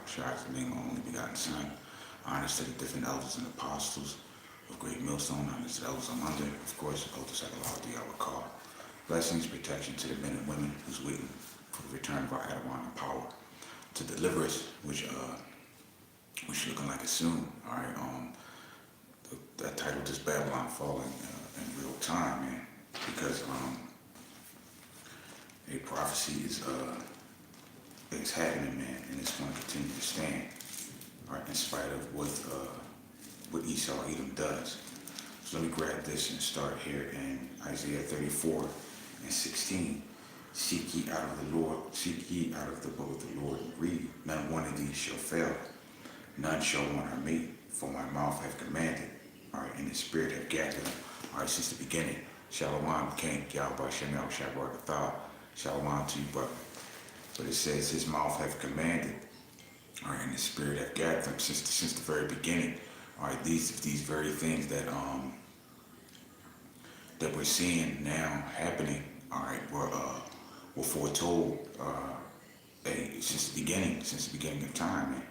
Shai is the name of the only begotten Son. Honors to the different elders and apostles of Great Millstone. Honors to the elders I'm under. Of course, Elder Psychology I would call. Blessings, protection to the men and women who's waiting for the return of our Adawan power to deliver us, which looking like it's soon. All right. That title just Babylon falling in real time, man, because a prophecy is happening, man, and it's going to continue to stand, right, in spite of what Esau Edom does. So let me grab this and start here in Isaiah 34 and 16. Seek ye out of the Lord, seek ye out of the book of the Lord, and read. None one of these shall fail, none shall want her mate, for my mouth have commanded, all right, and the spirit have gathered them, all right, since the beginning. Shalom, King, Yahweh, Shemel, Shabbat, Gathah, Shalom to you, brother. But it says his mouth have commanded, all right, and the spirit have gathered them since the very beginning. All right, these very things that we're seeing now happening, all right, were foretold since the beginning of time. Man.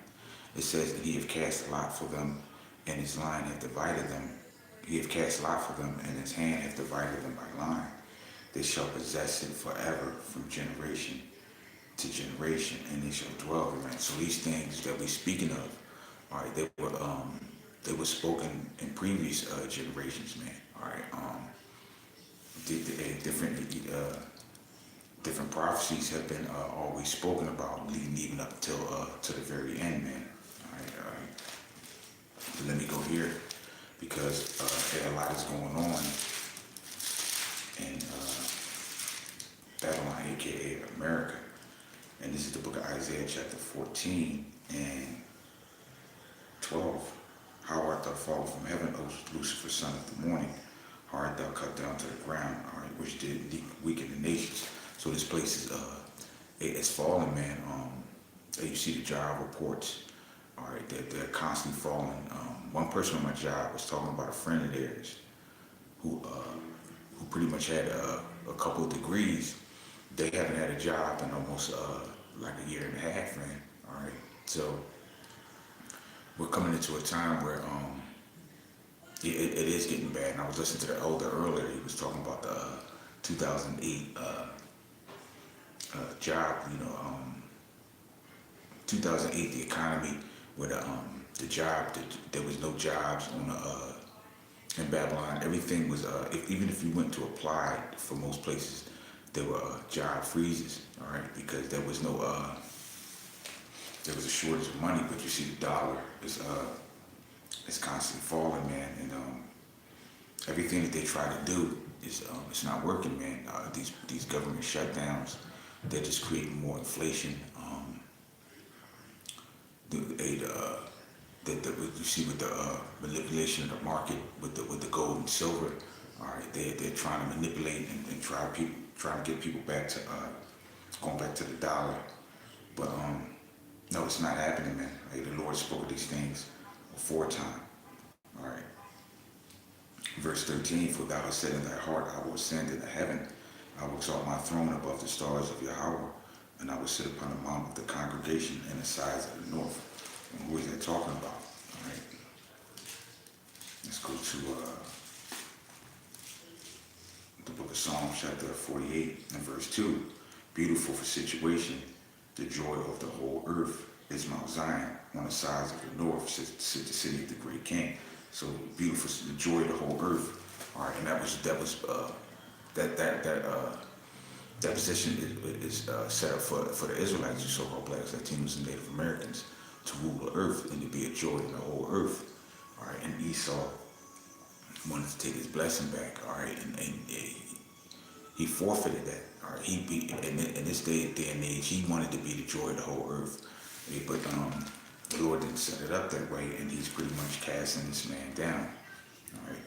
It says that he have cast a lot for them, and his line hath divided them. He have cast a lot for them, and his hand hath divided them by line. They shall possess it forever, from generation to generation, and they shall dwell therein. So these things that we're speaking of, all right, they were spoken in previous generations, man. All right, different prophecies have been always spoken about, leading even up till to the very end, man. All right, all right. But let me go here because a lot is going on in Babylon, aka America. And this is the book of Isaiah chapter 14 and 12. How art thou fallen from heaven, O Lucifer, son of the morning? How art thou cut down to the ground, all right, which did weaken the nations? So this place is it's fallen, man. You see the job reports, all right, they're constantly falling. One person on my job was talking about a friend of theirs who pretty much had a couple of degrees. They haven't had a job in almost like a year and a half, man. All right, so we're coming into a time where it is getting bad. And I was listening to the elder earlier. He was talking about the 2008 job. 2008, the economy where the job, there was no jobs on in Babylon. Everything was even if you went to apply for most places, there were job freezes. All right, because there was no there was a shortage of money. But you see, the dollar is it's constantly falling, man, and everything that they try to do is it's not working, man. These government shutdowns, they're just creating more inflation. You see with the manipulation of the market with the gold and silver, all right, they're trying to manipulate and trying to get people back to going back to the dollar, but no, it's not happening, man. Like, the Lord spoke of these things aforetime. All right. Verse 13, for thou hast said in thy heart, I will ascend into heaven. I will exalt my throne above the stars of Yahweh, and I will sit upon the mount of the congregation in the sides of the north. And who is that talking about? All right. Let's go to the book of Psalms, chapter 48 and verse 2. Beautiful for situation, the joy of the whole earth is Mount Zion. On the sides of the north sit the city of the great king. So beautiful, the joy of the whole earth. All right, and that position is set up for the Israelites, the so-called blacks, Latinos, and Native Americans, to rule the earth and to be a joy in the whole earth. All right, and Esau wanted to take his blessing back. All right, and he forfeited that. All right, in this day and age, he wanted to be the joy of the whole earth. But the Lord didn't set it up that way, and he's pretty much casting this man down. All right,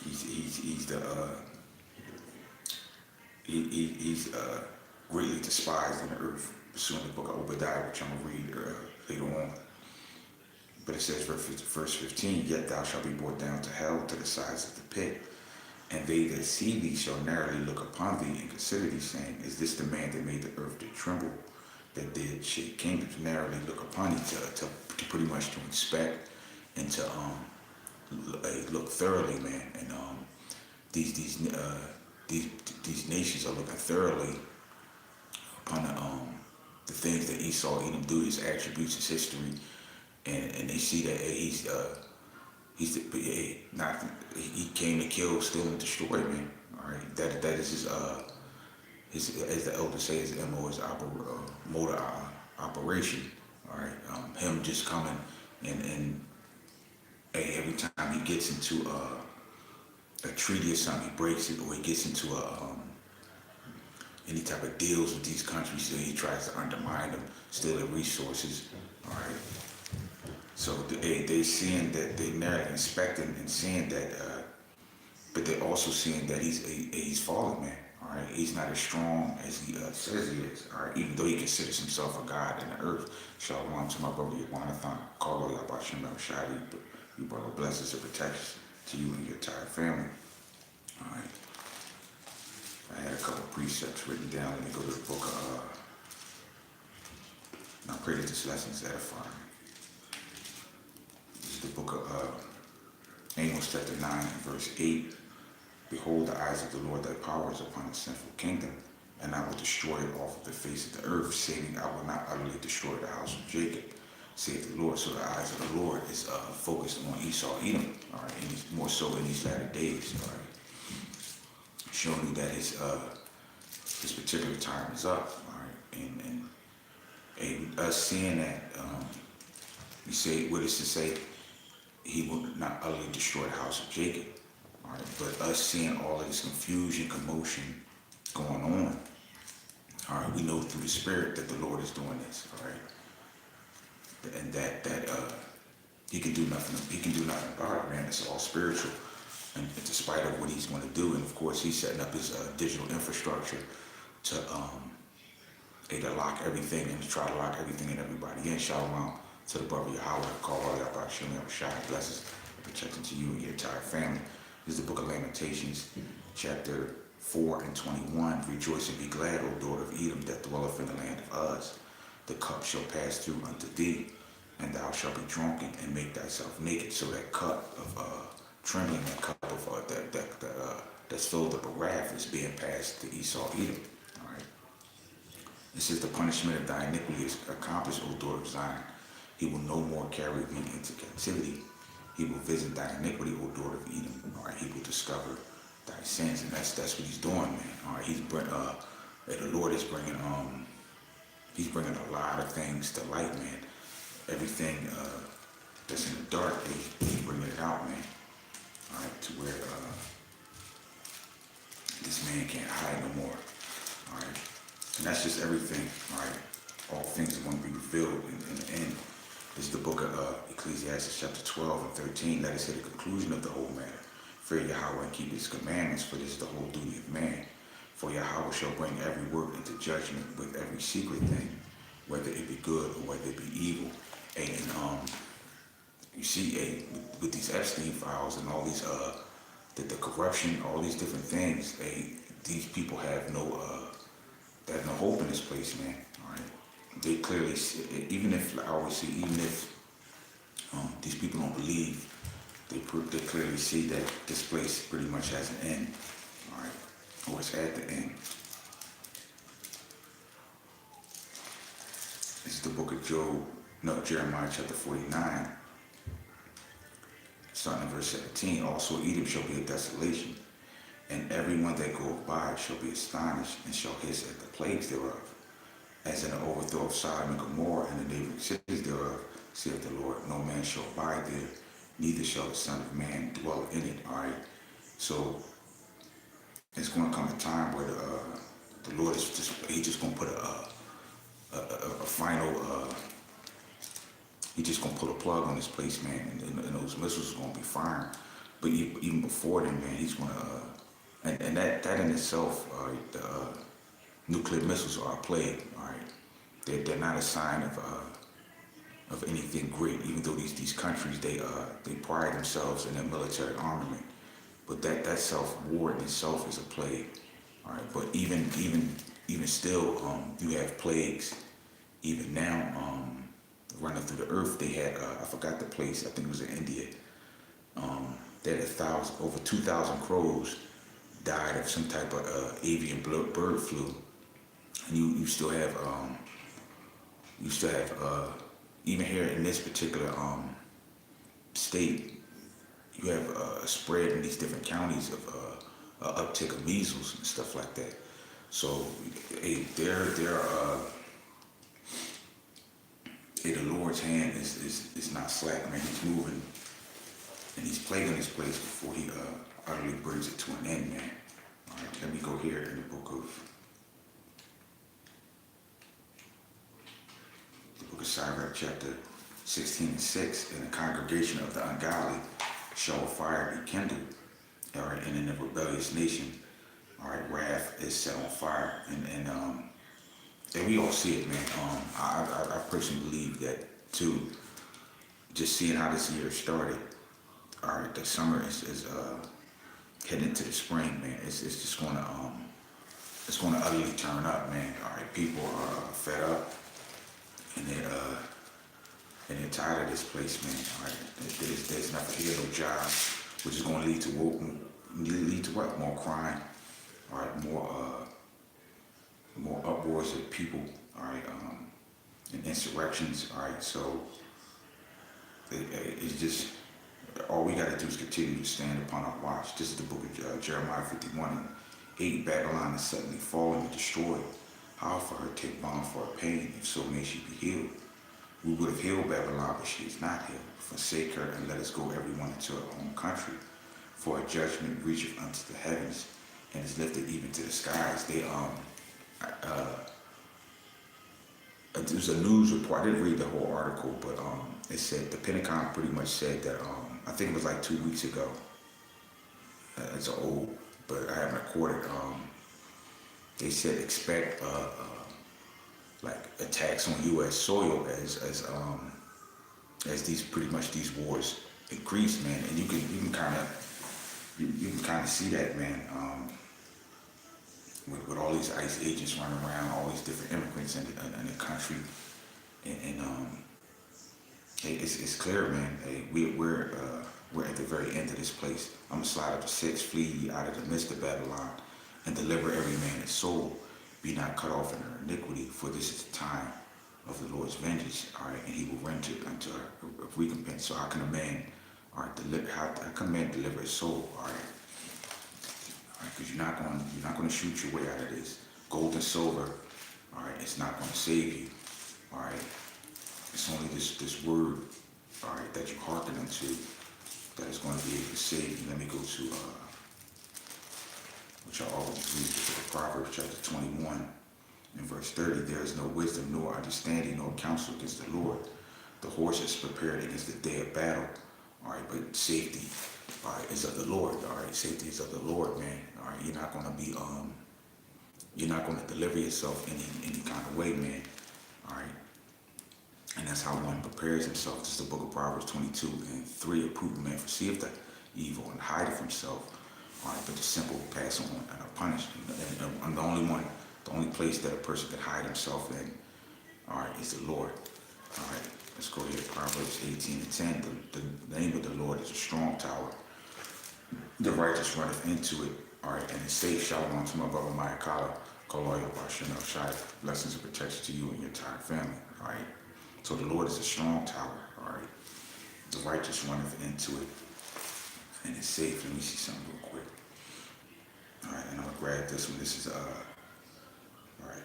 he's greatly despised in the earth. Pursuing the book of Obadiah, which I'm going to read later on. But it says, verse 15, yet thou shalt be brought down to hell, to the sides of the pit. And they that see thee shall narrowly look upon thee and consider thee, saying, is this the man that made the earth to tremble, that did shake kingdoms narrowly look upon it to pretty much to inspect and to look thoroughly, man. And these these uh, these these nations are looking thoroughly upon the things that Esau Edom do, his attributes, his history, and they see that he's not he came to kill, steal, and destroy, man. All right, that is his as the elders say, his MO, his mode of operation. All right, him just coming and every time he gets into a treaty or something, he breaks it, or he gets into any type of deals with these countries, so he tries to undermine them, steal their resources. All right. So they seeing that they're not inspecting and seeing that, but they're also seeing that he's fallen, man. All right, he's not as strong as he says he is. All right, even though he considers himself a god in the earth. Shalom to my brother Yawanathan, Carlo Yabashim Shadi, you brother blessings and protections to you and your entire family. All right. I had a couple precepts written down. Let me go to the book of, and I pray that this lesson is edifying. This is the book of Amos chapter 9 verse 8. Behold, the eyes of the Lord, thy power is upon the sinful kingdom, and I will destroy it off of the face of the earth, saying, I will not utterly destroy the house of Jacob, saith the Lord. So the eyes of the Lord is focused on Esau Edom, all right, and more so in these latter days, all right, showing you that his particular time is up, all right, and us seeing that, we say, what is to say, he will not utterly destroy the house of Jacob. All right, but us seeing all of this confusion, commotion going on, all right, we know through the Spirit that the Lord is doing this, all right, and that he can do nothing. He can do nothing about it, man. It's all spiritual, and despite of what he's going to do, and of course he's setting up his digital infrastructure to lock everything and to try to lock everything and everybody in. Shalom to the brother Yahweh, call all y'all about Shem Shai, blessings and protection to you and your entire family. This is the book of Lamentations, chapter 4 and 21. Rejoice and be glad, O daughter of Edom, that dwelleth in the land of Uz. The cup shall pass through unto thee, and thou shalt be drunken and make thyself naked. So that cup of trembling, that cup of that's filled up with wrath is being passed to Esau Edom. All right. This is the punishment of thy iniquity is accomplished, O daughter of Zion. He will no more carry thee into captivity. He will visit thy iniquity, O daughter of Edom. All right, he will discover thy sins, and that's what he's doing, man. All right, the Lord is bringing he's bringing a lot of things to light, man. Everything that's in the dark, he's bringing it out, man. All right, to where this man can't hide no more. All right, and that's just everything. All right, all things are going to be revealed in the end. This is the book of Ecclesiastes chapter 12 and 13. Let us hear the conclusion of the whole matter. Fear Yahweh and keep his commandments, for this is the whole duty of man. For Yahweh shall bring every work into judgment with every secret thing, whether it be good or whether it be evil. And you see, with these Epstein files and all these, the corruption, all these different things, these people have no hope in this place, man. All right. They clearly, even if, I always see, even if these people don't believe, they clearly see that this place pretty much has an end, all right, or it's at the end. This is the book of Jeremiah chapter 49, starting in verse 17. Also Edom shall be a desolation, and everyone that goeth by shall be astonished, and shall hiss at the plagues thereof. As in the overthrow of Sodom and Gomorrah and the neighboring cities thereof, saith the Lord, no man shall abide there, neither shall the Son of Man dwell in it. All right. So it's going to come a time where the Lord is just going to put a final. He's just going to put a plug on this place, man, and those missiles are going to be firing. But even before then, man, he's going to, and that in itself, the nuclear missiles are a plague. All right, they're not a sign of anything great. Even though these countries they pride themselves in their military armament, but that war in itself is a plague. All right, but even still, you have plagues even now, running through the earth, they had, I forgot the place, I think it was in India, they had over 2,000 crows died of some type of avian bird flu. And even here in this particular state, you have spread in these different counties of uptick of measles and stuff like that. So, hey, the Lord's hand is not slack, man. He's moving and he's plaguing this place before he utterly brings it to an end, man. All right, let me go here in the book of Sirach, chapter 16 and 6. And the congregation of the ungodly shall a fire be kindled. All right, and in the rebellious nation, all right, wrath is set on fire. And we all see it, man. I personally believe that too. Just seeing how this year started, all right, the summer is heading into the spring, man. It's just gonna utterly turn up, man. All right, people are fed up, and they're tired of this place, man. All right, there's nothing here, no jobs, which is gonna lead to what? More crime. All right, more uproars of people. All right, and insurrections. All right, so it's just. All we got to do is continue to stand upon our watch. This is the book of Jeremiah 51:8. Babylon is suddenly fallen and destroyed. How for her take balm for her pain, if so may she be healed? We would have healed Babylon, but she is not healed. Forsake her and let us go everyone into our own country. For her judgment reacheth unto the heavens and is lifted even to the skies. There was a news report. I didn't read the whole article, but it said the Pentagon pretty much said that I think it was like 2 weeks ago. It's old, but I haven't recorded. They said expect like attacks on U.S. soil as these wars increase, man. And you can kind of see that, man. With all these ICE agents running around, all these different immigrants in the country, and hey, it's clear, man. Hey, we're at the very end of this place. I'm gonna slide up to 6, flee ye out of the midst of Babylon, and deliver every man his soul. Be not cut off in her iniquity, for this is the time of the Lord's vengeance. All right, and He will render unto her a recompense. So I command, all right, deliver his soul. All right. Because you're not going to shoot your way out of this. Gold and silver, all right, it's not going to save you, all right. It's only this word, all right, that you hearken unto that is going to be able to save you. Let me go to which I always read, the book of Proverbs, chapter 21, and verse 30. There is no wisdom, nor understanding, nor counsel against the Lord. The horse is prepared against the day of battle, all right, but safety, all right, is of the Lord. All right, safety is of the Lord, man. All right, you're not gonna deliver yourself any kind of way, man. All right, and that's how one prepares himself. This is the book of Proverbs 22:3. A prudent man foreseeth the evil and hideth himself. All right, but the simple pass on and are punished. And the only place that a person can hide himself in, all right, is the Lord. All right, let's go here. Proverbs 18:10. The name of the Lord is a strong tower. The righteous runneth into it, all right, and it's safe. Shalom to my brother Maya Kala, Kaloya Bashanel Shai. Blessings and protection to you and your entire family, all right. So the Lord is a strong tower, all right. The righteous runneth into it, and it's safe. Let me see something real quick. All right, and I'm gonna grab this one. This is all right.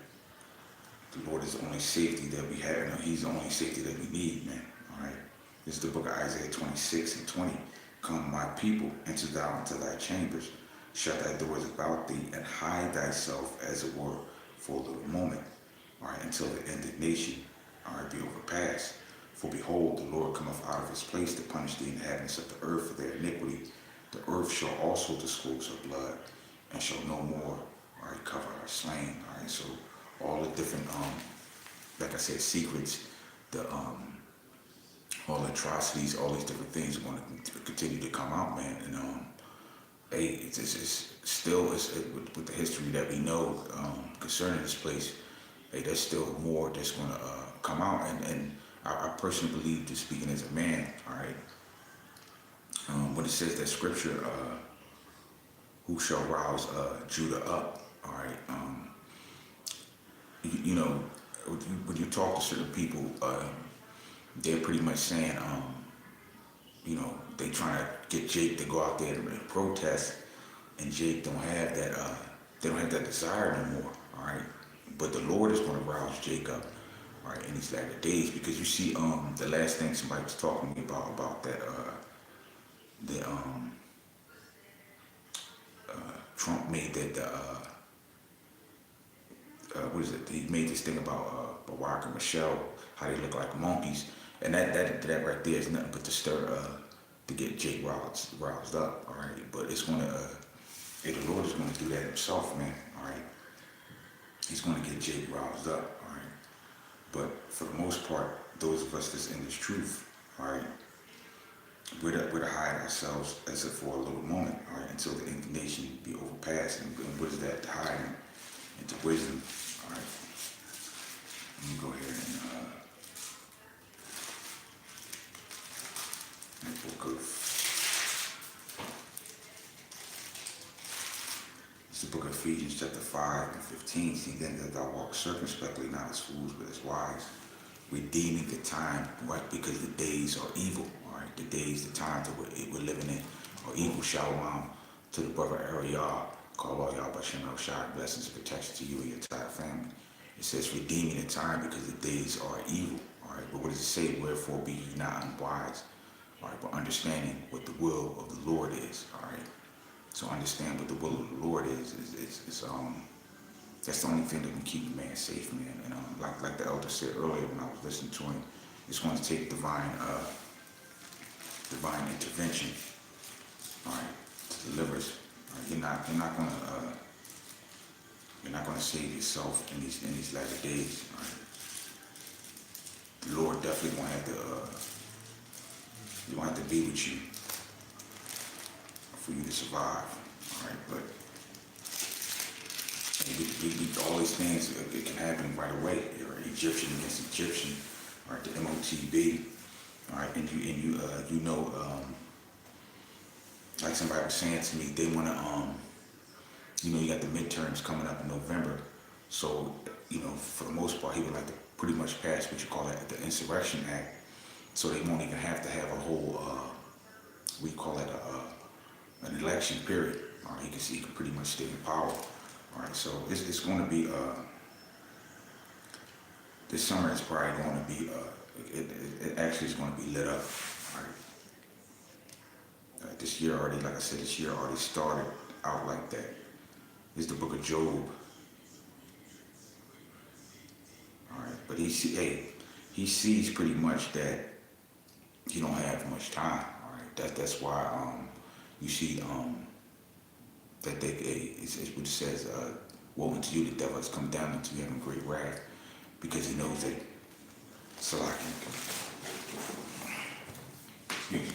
The Lord is the only safety that we have. No, He's the only safety that we need, man. All right. This is the book of Isaiah 26:20. Come, my people, enter thou into thy chambers, shut thy doors about thee, and hide thyself as it were for a little moment, all right, until the indignation, all right, be overpassed. For behold, the Lord cometh out of his place to punish the inhabitants of the earth for their iniquity. The earth shall also disclose her blood, and shall no more, all right, cover her slain. All right, so all the different, like I said, secrets, all atrocities, all these different things are going to continue to come out, man. And hey, it's still with the history that we know concerning this place. hey, there's still more that's going to come out. And I personally believe, just speaking as a man, all right, when it says that scripture, who shall rouse Judah up, all right, you know, when you talk to certain people, they're pretty much saying, you know, they trying to get Jake to go out there and protest, and Jake don't have that. They don't have that desire no more. All right, but the Lord is going to rouse Jake up, all right, in these latter days, because you see, the last thing somebody was talking to me about that, the Trump made that what is it? He made this thing about Barack and Michelle, how they look like monkeys, and that right there is nothing but to stir, to get Jake roused up. All right, but it's gonna, the Lord is gonna do that Himself, man. All right, He's gonna get Jake roused up. All right, but for the most part, those of us that's in this truth, all right, we're to hide ourselves as if for a little moment, all right, until the indignation be overpassed. And what is that? To hide into wisdom. All right. Let me go ahead and the book of, it's the book of Ephesians chapter 5 and 15. See, then that thou walk circumspectly, not as fools, but as wise, redeeming the time, right? Because the days are evil, all right? The days, the times that we're living in are evil. Shalom to the brother Ariel. Call all y'all by Shem Shai, blessings and protection to you and your entire family. It says redeeming the time because the days are evil. All right, but what does it say? Wherefore be ye not unwise. All right, but understanding what the will of the Lord is. All right, so understand what the will of the Lord is that's the only thing that can keep a man safe, man. And like the elder said earlier when I was listening to him, it's going to take divine intervention. All right, to deliver us. You're not gonna save yourself in these latter days. Right? The Lord definitely gonna have to be with you for you to survive. All right, but all these things, it can happen right away. You're Egyptian against Egyptian. All right, the MOTB. All right, and you know. Like somebody was saying to me, they want to, you got the midterms coming up in November. So, for the most part, he would like to pretty much pass what you call it, the Insurrection Act. So they won't even have to have a whole, we call it an election period. He can pretty much stay in power. All right, so it's going to be, this summer is probably going to be, it actually is going to be lit up. All right. This year already, like I said, this year already started out like that. It's the book of Job. All right, but he sees pretty much that he don't have much time. All right, that's why you see that it's what it says, woe unto you, the devil has come down into him in great wrath, because he knows that Salakia. Excuse me.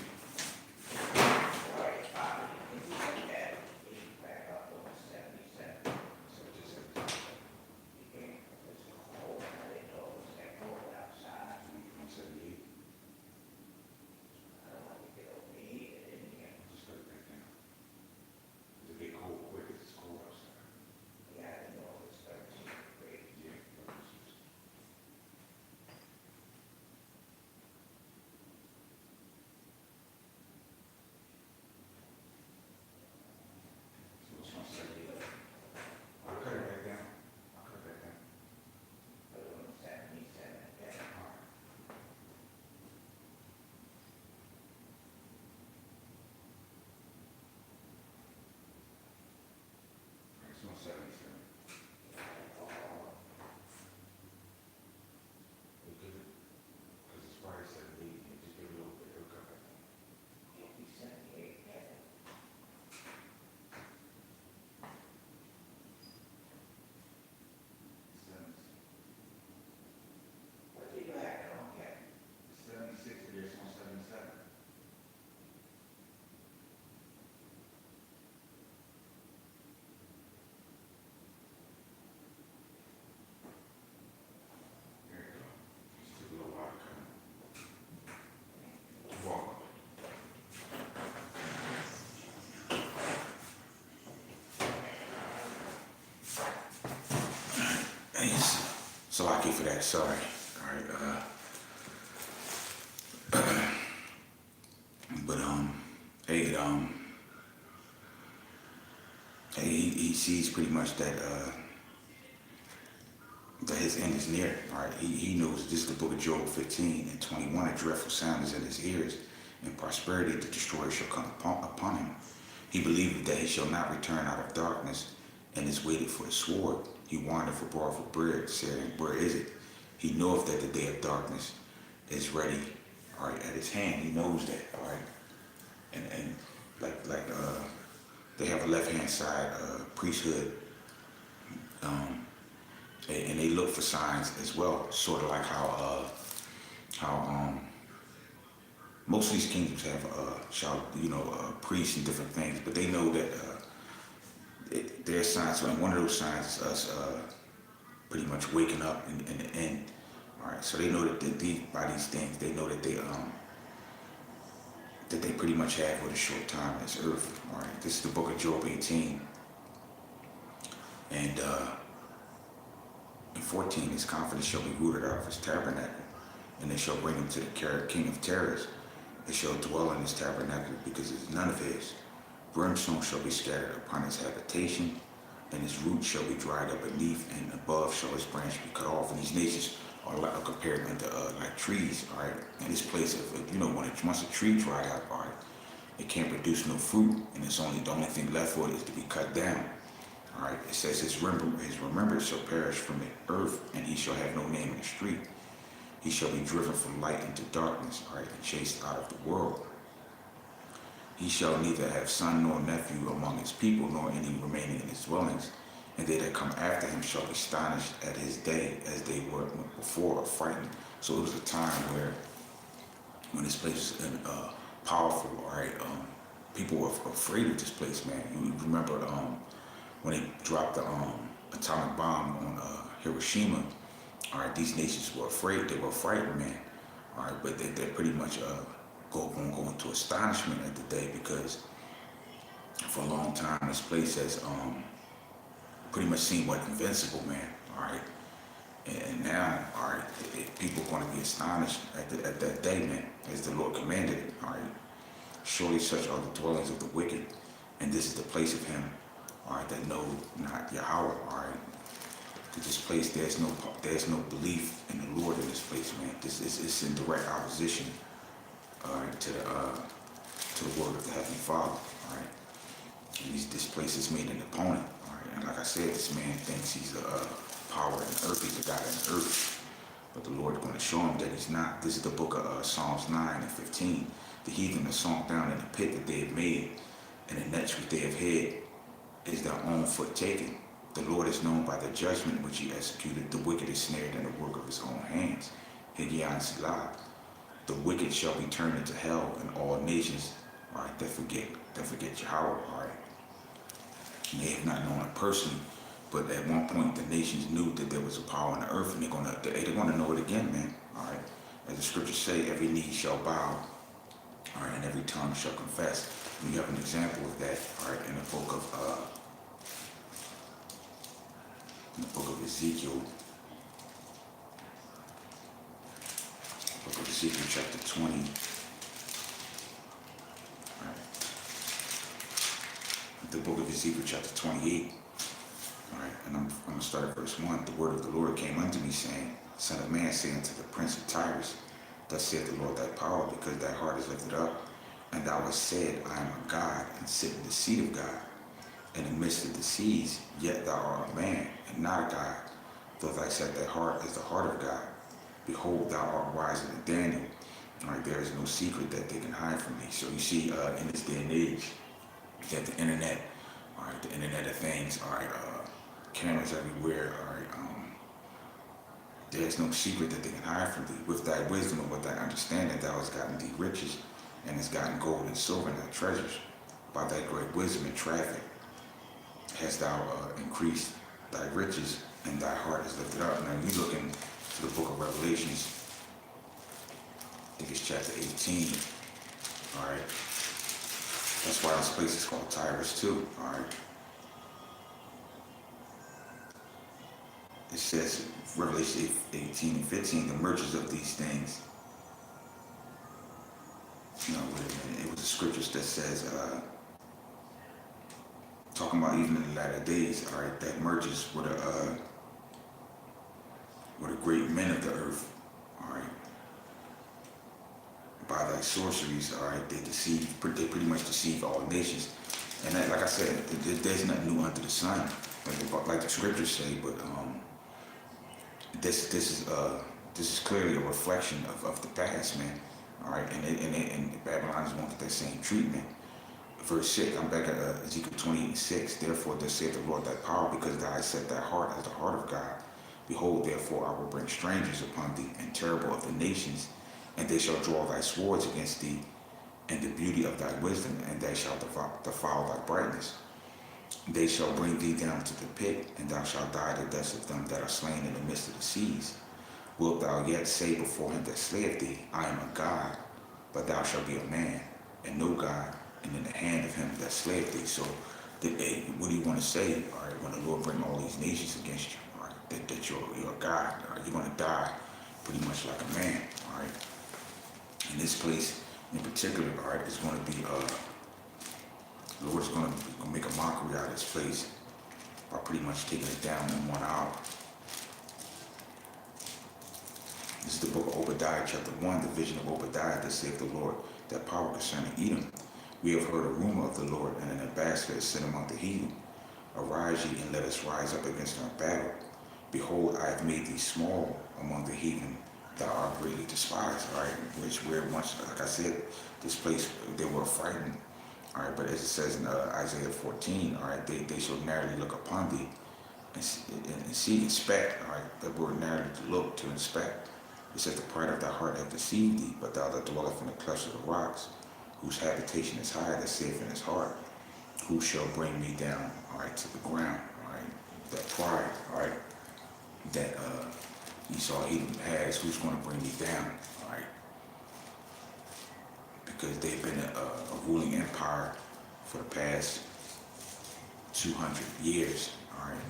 So I for that. Sorry. All right. But hey, he sees pretty much that his end is near. All right. He knows this is the book of Job 15:21. A dreadful sound is in his ears, and prosperity the destroyer shall come upon him. He believeth that he shall not return out of darkness, and is waited for the sword. He wandereth abroad for bread, saying, where is it? He knoweth that the day of darkness is ready, all right, at his hand. He knows that, all right. And like they have a left hand side priesthood, and they look for signs as well, sort of like how most of these kingdoms have priests and different things, but they know that their signs. So one of those signs is us pretty much waking up in the end. All right, so they know that by these things, they know that they pretty much have with a short time on this earth. All right, this is the book of Job 18, and in 14, his confidence shall be rooted out of his tabernacle, and they shall bring him to the king of terrors. It shall dwell in his tabernacle, because it is none of his. Brimstone shall be scattered upon his habitation, and his roots shall be dried up beneath, and above shall his branch be cut off. And these nations are compared to like trees, all right? And this place, once a tree dried out, all right, it can't produce no fruit, and the only thing left for it is to be cut down. All right, it says his remembrance shall perish from the earth, and he shall have no name in the street. He shall be driven from light into darkness, all right, and chased out of the world. He shall neither have son nor nephew among his people, nor any remaining in his dwellings. And they that come after him shall be astonished at his day, as they were before, or frightened. So it was a time when this place was powerful, all right. People were afraid of this place, man. You remember when they dropped the atomic bomb on Hiroshima? All right, these nations were afraid. They were frightened, man. All right, but they're pretty much going to go into astonishment at the day, because for a long time this place has pretty much seemed like invincible, man. All right, and now, all right, people are going to be astonished at that day, man, as the Lord commanded it. All right, surely such are the dwellings of the wicked, and this is the place of him, all right, that know not Yahweh. All right. To this place, there's no belief in the Lord in this place, man. It's in direct opposition, all right, to the word of the Heavenly Father, all right. And this place is made an opponent, all right. And like I said, this man thinks he's a power in the earth, he's a God in the earth, but the Lord is going to show him that he's not. This is the book of Psalms 9:15. The heathen are sunk down in the pit that they have made, and the nets which they have hid is their own foot taken. The Lord is known by the judgment which he executed. The wicked is snared in the work of his own hands. Higgaion Selah. The wicked shall be turned into hell, and all nations, all right, that forget Yahweh, all right. And they have not known it personally, but at one point the nations knew that there was a power on the earth, and they're gonna know it again, man. All right. As the scriptures say, every knee shall bow, all right, and every tongue shall confess. We have an example of that, all right, in the book of Ezekiel. Book of Ezekiel chapter 20. All right. The book of Ezekiel chapter 28. All right, and I'm going to start at verse 1. The word of the Lord came unto me, saying, Son of man, say unto the prince of Tyrus, Thus saith the Lord thy power, because thy heart is lifted up, and thou hast said, I am a God, and sit in the seat of God. In the midst of the seas, yet thou art a man, and not a God, though thy set thy heart is the heart of God. Behold, thou art wiser than Daniel. All right, there is no secret that they can hide from thee. So you see, in this day and age, that the internet, all right, the internet of things, all right, cameras everywhere, all right, there's no secret that they can hide from thee. With thy wisdom and with thy understanding, thou hast gotten thee riches, and hast gotten gold and silver and thy treasures. By thy great wisdom and traffic hast thou increased thy riches, and thy heart is lifted up. Now you look into the book of Revelations, I think it's chapter 18, all right. That's why this place is called Tyrus too, all right. It says, Revelation 18 and 15, the merchants of these things. Wait a minute. It was the scriptures that says, talking about even in the latter days, all right, that merchants were the great men of the earth, all right. By thy sorceries, all right, they pretty much deceive all nations. And that, like I said, there's nothing new under the sun, like the scriptures say. But this is clearly a reflection of the past, man. All right, and Babylon is going to get that same treatment. Verse 6, I'm back at Ezekiel 28:6. Therefore, thus saith the Lord thy power, because thou hast set thy heart as the heart of God. Behold, therefore, I will bring strangers upon thee, and terrible of the nations, and they shall draw thy swords against thee, and the beauty of thy wisdom, and they shall defile thy brightness. They shall bring thee down to the pit, and thou shalt die the death of them that are slain in the midst of the seas. Wilt thou yet say before him that slayeth thee, I am a God, but thou shalt be a man, and no God, and in the hand of him that slayeth thee. So, what do you want to say, all right, when the Lord bring all these nations against you, all right, that you're a God, all right, you're going to die pretty much like a man, all right? In this place in particular, all right, is going to be, the Lord's going to make a mockery out of this place by pretty much taking it down in 1 hour. This is the book of Obadiah, chapter 1, the vision of Obadiah, that saith the Lord, that power concerning Edom. We have heard a rumor of the Lord, and an ambassador is sent among the heathen. Arise ye, and let us rise up against our battle. Behold, I have made thee small among the heathen, thou art greatly despised. All right, which where once, like I said, this place, they were frightened. All right, but as it says in Isaiah 14, all right, they shall narrowly look upon thee and see, inspect. All right, that word narrowly, to look, to inspect. It says, the pride of thy heart hath deceived thee, but thou that dwellest in the clefts of the rocks, whose habitation is high, that saith in his heart, who shall bring me down, all right, to the ground, all right, that pride, all right, that Esau Edom has, who's going to bring me down, all right, because they've been a ruling empire for the past 200 years, all right,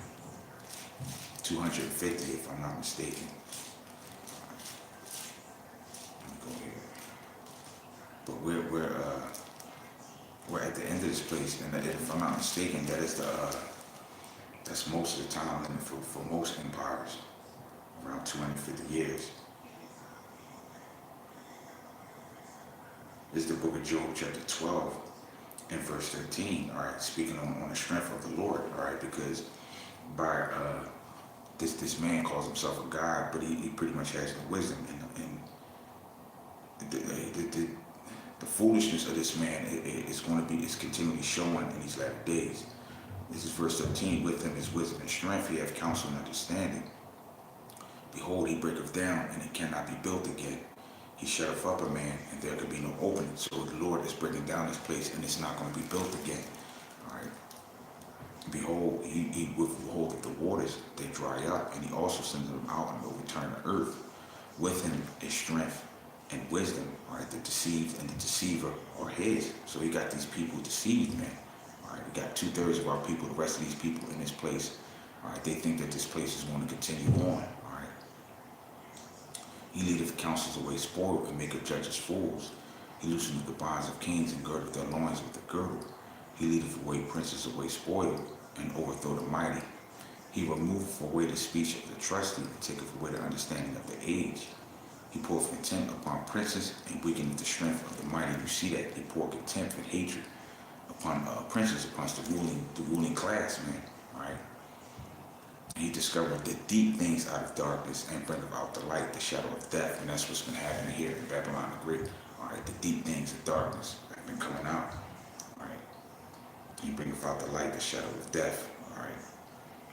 250 if I'm not mistaken. But we're at the end of this place, and if I'm not mistaken, that's most of the time limit for most empires, around 250 years. This is the book of Job, chapter 12, and verse 13. All right, speaking on the strength of the Lord. All right, because by this man calls himself a god, but he pretty much has no wisdom, and the foolishness of this man is continually showing in these latter days. This is verse 13. With him is wisdom and strength, he hath counsel and understanding. Behold, he breaketh down, and it cannot be built again. He shutteth up a man, and there could be no opening. So the Lord is breaking down this place, and it's not going to be built again. All right. Behold, he withhold of the waters, they dry up, and he also sends them out and will return to earth. With him is strength and wisdom, all right, the deceived and the deceiver are his. So he got these people deceived, man. All right, we got 2/3 of our people, the rest of these people in this place, all right, they think that this place is going to continue on, all right. He leadeth counsels away spoiled, and maketh judges fools. He looseneth the bonds of kings, and girdeth their loins with the girdle. He leadeth away princes away spoiled, and overthrow the mighty. He removeth away the speech of the trusty, and taketh away the understanding of the age. He poureth contempt upon princes, and weakeneth the strength of the mighty. You see that? He poured contempt and hatred upon princes, upon the ruling class, man. All right. And he discovered the deep things out of darkness, and bringeth out the light, the shadow of death. And that's what's been happening here in Babylon the Great. All right. The deep things of darkness have been coming out. All right. He bringeth out the light, the shadow of death. All right.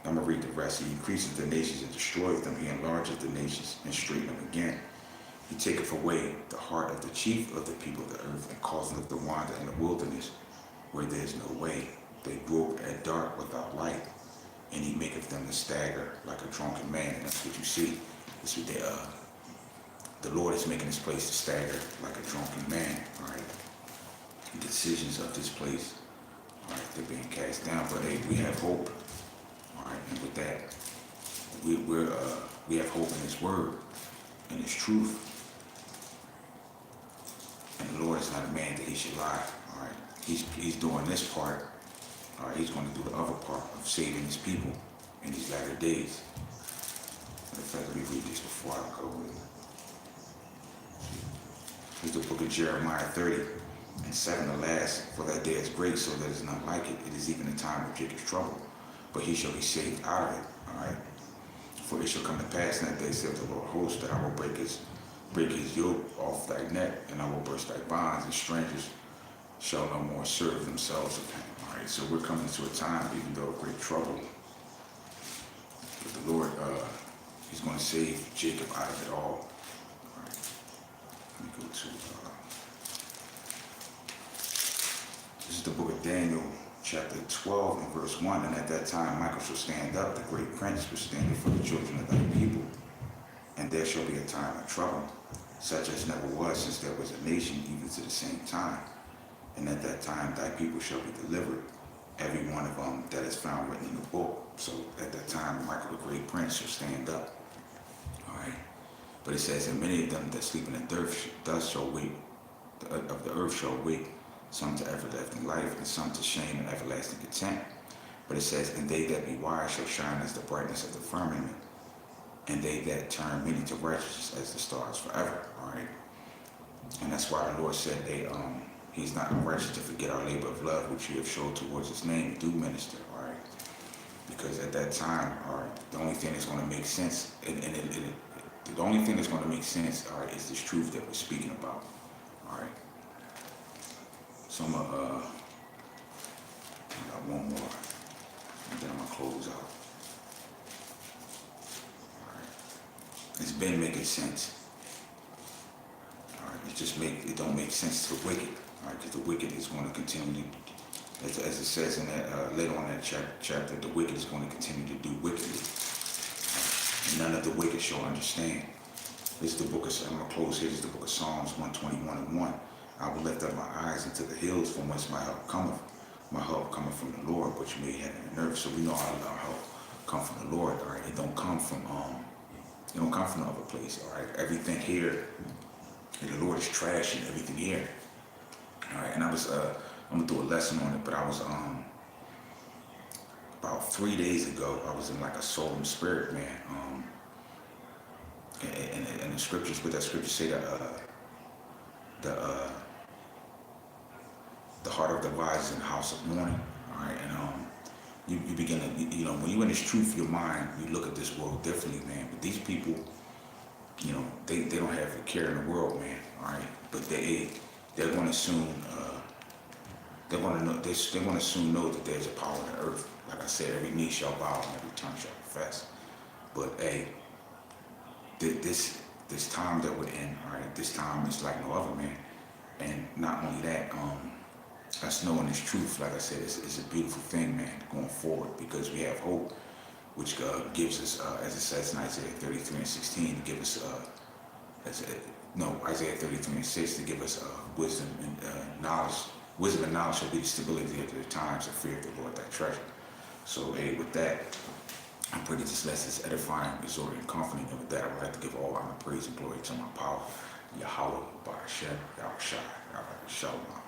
I'm going to read the rest. He increases the nations and destroyeth them. He enlargeth the nations and straightens them again. He taketh away the heart of the chief of the people of the earth, and causeth them to wander in the wilderness, where there is no way. They grope at dark without light, and he maketh them to stagger like a drunken man. And that's what you see. This is the Lord is making this place to stagger like a drunken man. All right. The decisions of this place, all right, they're being cast down, but hey, we have hope. All right, and with that, We have hope in his word, in his truth. And the Lord is not a man that he should lie. All right. He's doing this part. All right. He's going to do the other part of saving his people in these latter days. In fact, let me read this before I go with it. Here's the book of Jeremiah 30:7. Alas, for that day is great, so that is not like it. It is even a time of Jacob's trouble, but he shall be saved out of it. All right. For it shall come to pass in that day, saith the Lord of hosts, that I will break his yoke off thy neck, and I will burst thy bonds, and strangers shall no more serve themselves of him. All right. So we're coming to a time, even though of great trouble, but the Lord, he's going to save Jacob out of it all. All right. Let me go to. This is the book of Daniel, chapter 12 and verse 1. And at that time Michael shall stand up, the great prince will stand before the children of thy people. And there shall be a time of trouble, such as never was since there was a nation, even to the same time. And at that time thy people shall be delivered, every one of them that is found written in the book. So at that time Michael the great prince shall stand up. All right. But it says, and many of them that sleep in the dust shall wake, of the earth shall wake, some to everlasting life, and some to shame and everlasting contempt. But it says, and they that be wise shall shine as the brightness of the firmament, and they that turn many to righteousness as the stars forever. All right. And that's why the Lord said, he's not unrighteous to forget our labor of love, which you have showed towards his name, do minister. All right. Because at that time, all right, the only thing that's going to make sense, the only thing that's going to make sense, all right, is this truth that we're speaking about. All right. So I'm gonna, I got one more, and then I'm gonna close out. All right. It's been making sense. All right. It don't make sense to the wicked. All right. Because the wicked is going to continue, as it says in that later on in that chapter, the wicked is going to continue to do wickedly. And none of the wicked shall understand. This is the book of, I'm gonna close here. This is the book of Psalms 121:1. I will lift up my eyes into the hills from whence my help cometh. My help cometh from the Lord, which made heaven and earth. So we know our help come from the Lord. All right, it don't come from no other place. All right, everything here, and the Lord is trashing everything here. All right, and I was I'm gonna do a lesson on it, but I was about 3 days ago, I was in like a soul and spirit, man. And the scriptures, with that scripture say that the heart of the wise is in the house of mourning. All right, and you begin to, when you're in this truth, your mind, you look at this world differently, man. But these people, they don't have a care in the world, man. All right, but they're going to soon they're going to soon know that there's a power in the earth. Like I said, every knee shall bow and every tongue shall confess. But hey, this time that we're in, all right, this time is like no other, man. And not only that, us knowing this truth, like I said, it's a beautiful thing, man, going forward, because we have hope, which gives us, as it says in Isaiah 33:16, to give us, Isaiah 33:6, to give us wisdom and knowledge. Wisdom and knowledge shall be the stability of the times, and fear of the Lord thy treasure. So, hey, with that, I pray that this lesson is edifying, exhorting, and comforting. And with that, I would like to give all honor, praise, and glory to my power, Yahweh, Ba'ashem, Yahushua, Shalom.